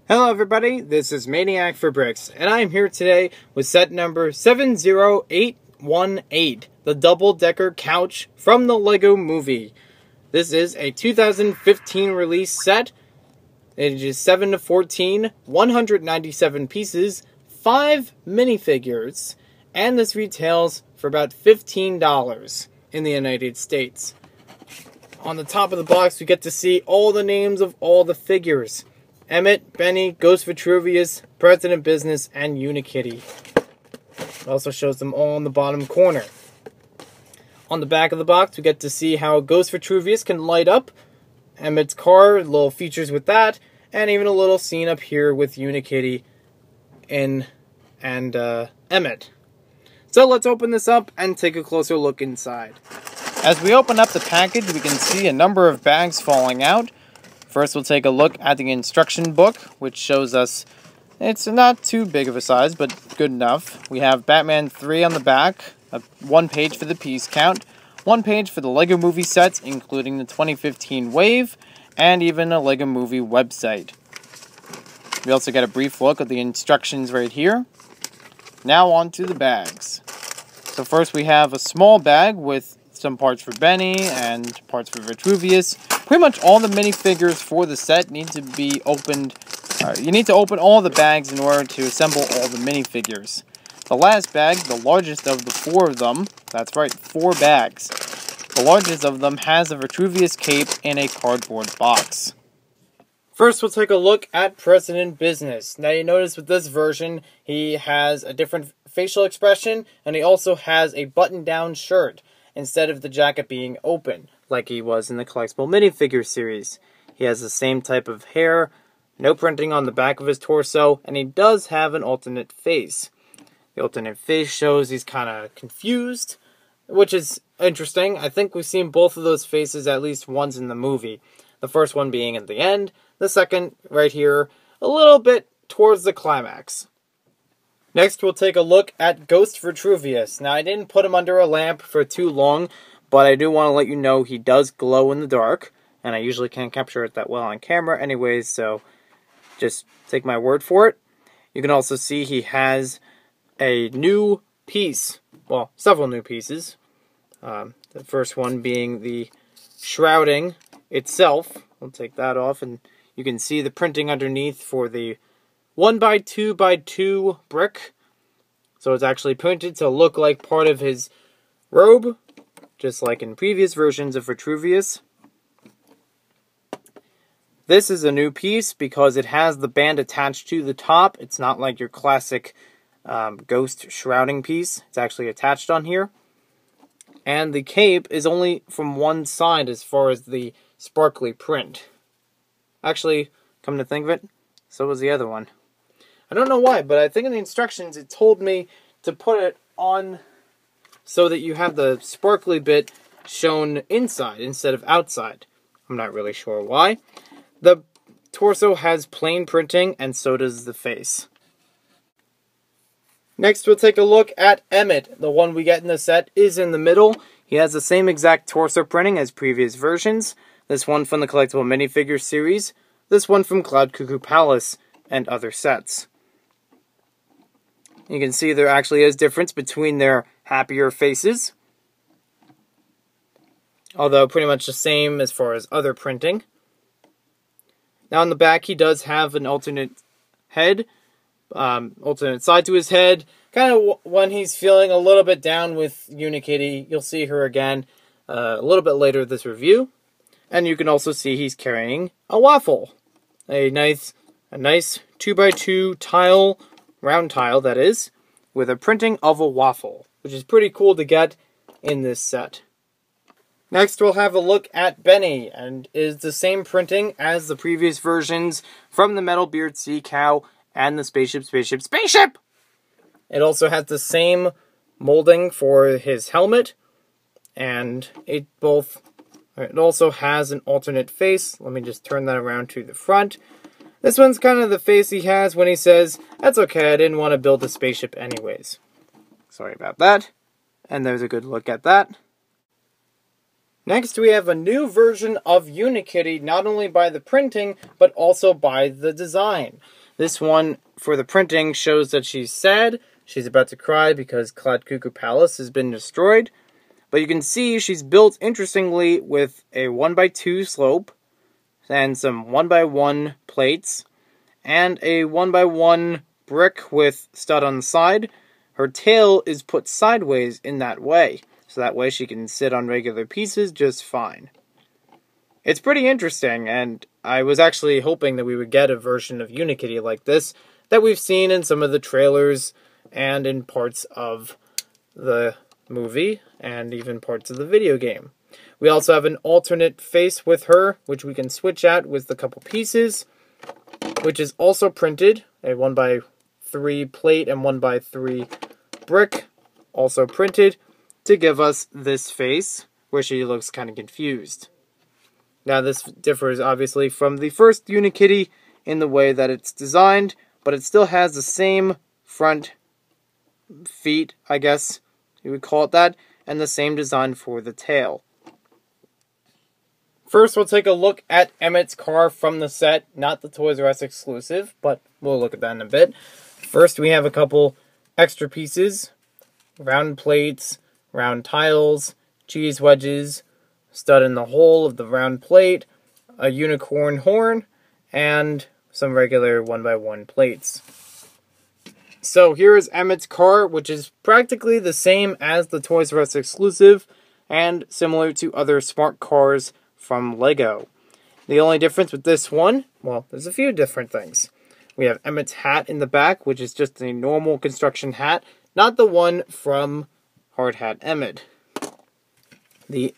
Hello everybody, this is Maniac for Bricks, and I am here today with set number 70818, the double-decker couch from the LEGO Movie. This is a 2015 release set. It is 7 to 14, 197 pieces, 5 minifigures, and this retails for about $15 in the United States. On the top of the box, we get to see all the names of all the figures. Emmett, Benny, Ghost Vitruvius, President Business, and Unikitty. It also shows them all in the bottom corner. On the back of the box, we get to see how Ghost Vitruvius can light up, Emmett's car, little features with that, and even a little scene up here with Unikitty and Emmett. So let's open this up and take a closer look inside. As we open up the package, we can see a number of bags falling out. First, we'll take a look at the instruction book, which shows us it's not too big of a size, but good enough. We have Batman 3 on the back, one page for the piece count, one page for the LEGO Movie sets, including the 2015 Wave, and even a LEGO Movie website. We also get a brief look at the instructions right here. Now on to the bags. So first we have a small bag with some parts for Benny and parts for Vitruvius. Pretty much all the minifigures for the set need to be opened. You need to open all the bags in order to assemble all the minifigures. The last bag, the largest of the 4 of them, that's right, 4 bags. The largest of them has a Vitruvius cape in a cardboard box. First, we'll take a look at President Business. Now, you notice with this version, he has a different facial expression, and he also has a button-down shirt instead of the jacket being open, like he was in the collectible minifigure series. He has the same type of hair, no printing on the back of his torso, and he does have an alternate face. The alternate face shows he's kind of confused, which is interesting. I think we've seen both of those faces at least once in the movie. The first one being at the end, the second right here, a little bit towards the climax. Next, we'll take a look at Ghost Vitruvius. Now, I didn't put him under a lamp for too long, but I do want to let you know he does glow in the dark, and I usually can't capture it that well on camera anyways, so just take my word for it. You can also see he has a new piece, well, several new pieces. The first one being the shrouding itself. We'll take that off, and you can see the printing underneath for the 1x2x2 brick. So it's actually printed to look like part of his robe, just like in previous versions of Vitruvius. This is a new piece because it has the band attached to the top. It's not like your classic ghost shrouding piece. It's actually attached on here. And the cape is only from one side as far as the sparkly print. Actually, come to think of it, so was the other one. I don't know why, but I think in the instructions it told me to put it on so that you have the sparkly bit shown inside instead of outside. I'm not really sure why. The torso has plain printing, and so does the face. Next, we'll take a look at Emmett. The one we get in the set is in the middle. He has the same exact torso printing as previous versions. This one from the collectible minifigure series. This one from Cloud Cuckoo Palace and other sets. You can see there actually is difference between their happier faces, although pretty much the same as far as other printing. Now on the back he does have an alternate head, alternate side to his head, kind of when he's feeling a little bit down with Unikitty. You'll see her again a little bit later in this review. And you can also see he's carrying a waffle. A nice 2x2 tile, round tile that is, with a printing of a waffle, which is pretty cool to get in this set. Next, we'll have a look at Benny, and is the same printing as the previous versions from the Metal Beard Sea Cow and the Spaceship! It also has the same molding for his helmet, and it also has an alternate face. Let me just turn that around to the front. This one's kind of the face he has when he says, "That's okay, I didn't want to build a spaceship anyways." Sorry about that. And there's a good look at that. Next, we have a new version of Unikitty, not only by the printing, but also by the design. This one, for the printing, shows that she's sad. She's about to cry because Cloud Cuckoo Palace has been destroyed. But you can see she's built interestingly with a 1x2 slope and some 1x1 plates and a 1x1 brick with stud on the side. Her tail is put sideways in that way, so that way she can sit on regular pieces just fine. It's pretty interesting, and I was actually hoping that we would get a version of Unikitty like this that we've seen in some of the trailers and in parts of the movie and even parts of the video game. We also have an alternate face with her, which we can switch out with a couple pieces, which is also printed, a 1x3 plate and 1x3 brick, also printed, to give us this face, where she looks kind of confused. Now this differs obviously from the first Unikitty in the way that it's designed, but it still has the same front feet, I guess you would call it that, and the same design for the tail. First, we'll take a look at Emmett's car from the set, not the Toys R Us exclusive, but we'll look at that in a bit. First, we have a couple extra pieces, round plates, round tiles, cheese wedges, stud in the hole of the round plate, a unicorn horn, and some regular 1x1 plates. So here is Emmett's car, which is practically the same as the Toys R Us exclusive, and similar to other smart cars from LEGO. The only difference with this one, well, there's a few different things. We have Emmett's hat in the back, which is just a normal construction hat, not the one from Hard Hat Emmett. The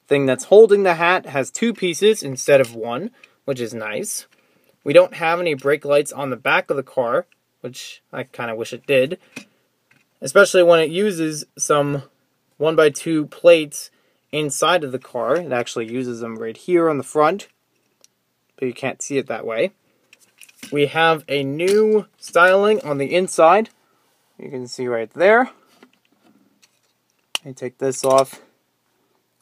thing that's holding the hat has two pieces instead of one, which is nice. We don't have any brake lights on the back of the car, which I kind of wish it did, especially when it uses some 1x2 plates inside of the car. It actually uses them right here on the front, but you can't see it that way. We have a new styling on the inside. You can see right there. I take this off.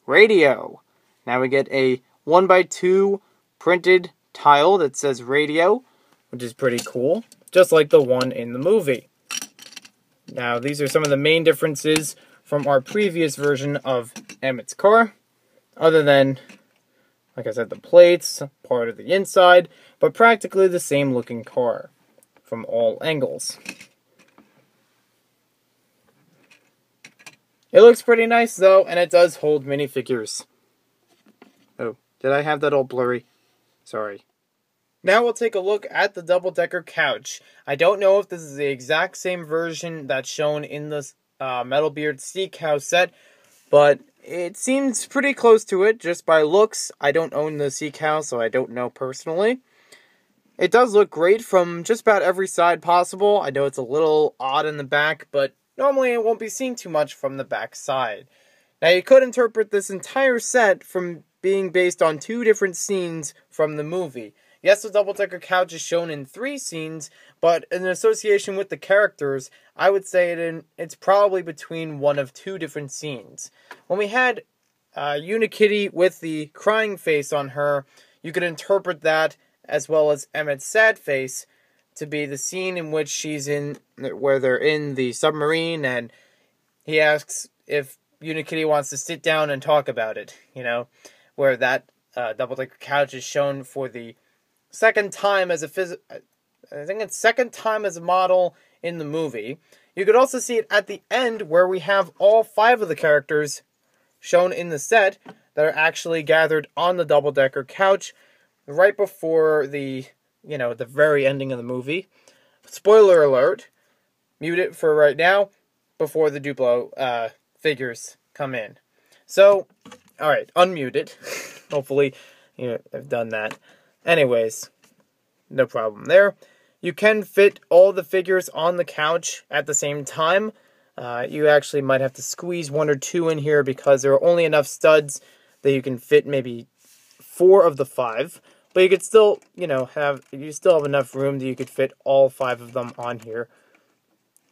Radio. Now we get a 1x2 printed tile that says radio, which is pretty cool, just like the one in the movie. Now, these are some of the main differences from our previous version of Emmett's car, other than, like I said, the plates, part of the inside, but practically the same looking car from all angles. It looks pretty nice, though, and it does hold minifigures. Oh, did I have that all blurry? Sorry. Now we'll take a look at the double-decker couch. I don't know if this is the exact same version that's shown in the Metalbeard Sea Cow set, but it seems pretty close to it, just by looks. I don't own the Sea Cow, so I don't know personally. It does look great from just about every side possible. I know it's a little odd in the back, but normally it won't be seen too much from the back side. Now you could interpret this entire set from being based on two different scenes from the movie. Yes, the double-decker couch is shown in 3 scenes, but in association with the characters, I would say it's probably between one of 2 different scenes. When we had Unikitty with the crying face on her, you could interpret that, as well as Emmett's sad face, to be the scene in which where they're in the submarine, and he asks if Unikitty wants to sit down and talk about it, where that double-decker couch is shown for the second time as second time as a model in the movie. You could also see it at the end, where we have all 5 of the characters shown in the set that are actually gathered on the double-decker couch right before the very ending of the movie. Spoiler alert. Mute it for right now before the Duplo figures come in. So, alright, unmute it. Hopefully, I've done that. Anyways, no problem there. You can fit all the figures on the couch at the same time. You actually might have to squeeze 1 or 2 in here because there are only enough studs that you can fit maybe 4 of the 5. But you could still, have enough room that you could fit all 5 of them on here.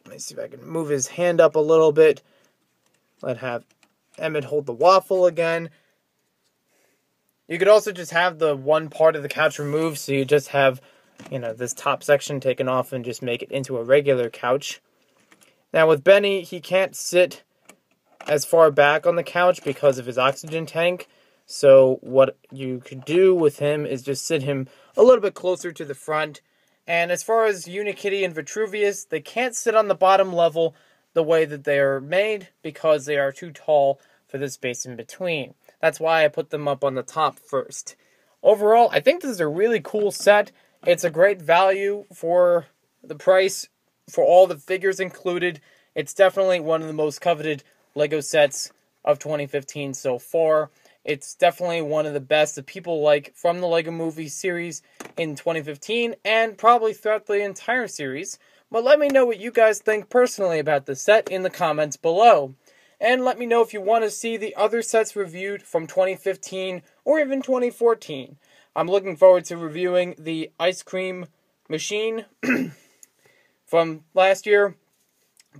Let me see if I can move his hand up a little bit. Let's have Emmett hold the waffle again. You could also just have the one part of the couch removed, so you just have this top section taken off and just make it into a regular couch. Now with Benny, he can't sit as far back on the couch because of his oxygen tank. So what you could do with him is just sit him a little bit closer to the front. And as far as Unikitty and Vitruvius, they can't sit on the bottom level the way that they are made because they are too tall for the space in between. That's why I put them up on the top first. Overall, I think this is a really cool set. It's a great value for the price, for all the figures included. It's definitely one of the most coveted LEGO sets of 2015 so far. It's definitely one of the best that people like from the LEGO Movie series in 2015 and probably throughout the entire series. But let me know what you guys think personally about the set in the comments below. And let me know if you want to see the other sets reviewed from 2015 or even 2014. I'm looking forward to reviewing the ice cream machine from last year.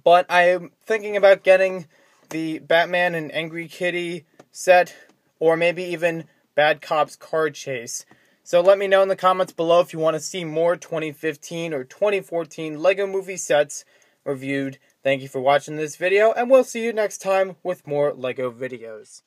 But I am thinking about getting the Batman and Angry Kitty set, or maybe even Bad Cops Car Chase. So let me know in the comments below if you want to see more 2015 or 2014 LEGO Movie sets reviewed. Thank you for watching this video, and we'll see you next time with more LEGO videos.